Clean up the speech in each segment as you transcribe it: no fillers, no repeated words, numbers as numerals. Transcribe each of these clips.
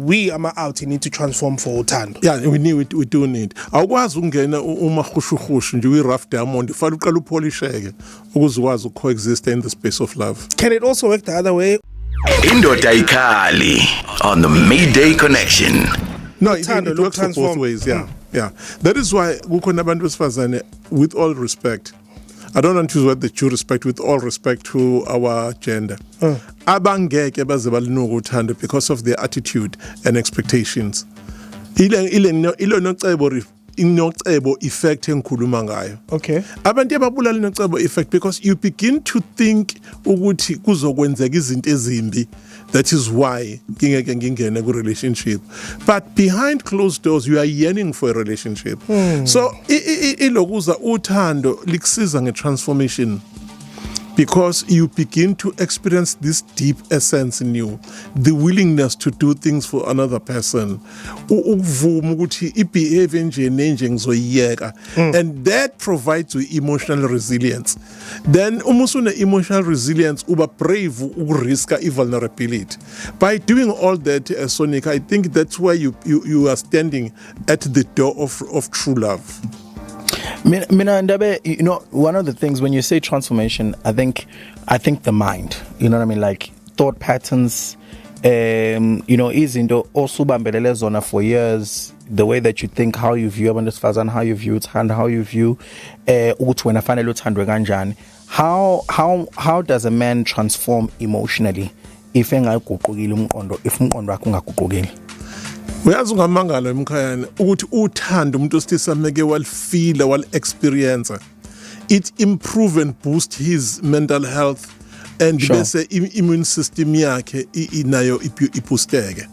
we out need to transform for uthando. Yeah, we do need. Awukwazi ukungena uma khushukhush nje uyi-rough diamond ufale uqala upolisheke ukuze ukwazi coexist in the space of love. Can it also work the other way? Indoda Ikhali on the Midday Connection. No, it works for both ways, yeah. Yeah. That is why kukhona abantu besifazane, with all respect, I don't want to use the due respect, with all respect to our gender. Abangeke baze balinuka uthando because of their attitude and expectations. Ilo nocebo effect engikhuluma ngayo. Okay. Abantu ababulala nocebo effect because you begin to think ukuthi kuzokwenzeka izinto ezimbi. That is why ngingene ku relationship. But behind closed doors you are yearning for a relationship. So ilokuza uthando likusiza nge-transformation because you begin to experience this deep essence in you, the willingness to do things for another person. Ukuvuma ukuthi i-behavior enje ngizoyiyeka. And that provides you emotional resilience. Then umusune emotional resilience uba brave ukuriska i-vulnerability. By doing all that, Sonika, I think that's where you are standing at the door of true love. Mina Ndabe, you know, one of the things when you say transformation, I think the mind, you know what I mean, like thought patterns, you know, izinto osubambelele zona for years, the way that you think, how you view abantu besifazane, how you view uthando, how you view ukuthi wena fanele uthandwe kanjani. How does a man transform emotionally if engaguqukile umqondo, if umqondo wakhe ungaguqukile? Uyazi ungamangala emkhayana ukuthi uthanda umuntu osisameke walifila wal-experience, it improve and boost his mental health and bese immune system yakhe inayo ipusteke.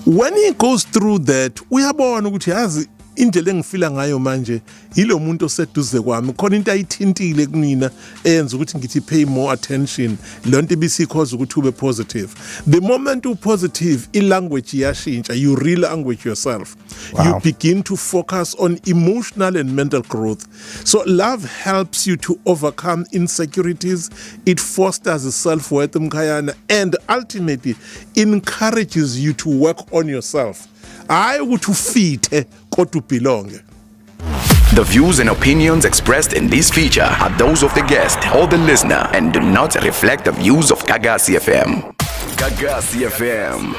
When he goes through that uyabona ukuthi yazi indlela engifila ngayo manje yilo muntu oseduze kwami khona into ayithintile kunina eyenza ukuthi ngithi pay more attention lonto ibisikhoza ukuthi ube positive. The moment you positive language iyashintsha, you re-language yourself. Wow. You begin to focus on emotional and mental growth. So love helps you to overcome insecurities, it fosters self-worth mkhayana, and ultimately encourages you to work on yourself. I would to fit or to belong. The views and opinions expressed in this feature are those of the guest or the listener and do not reflect the views of Kagasi FM. Kagasi FM.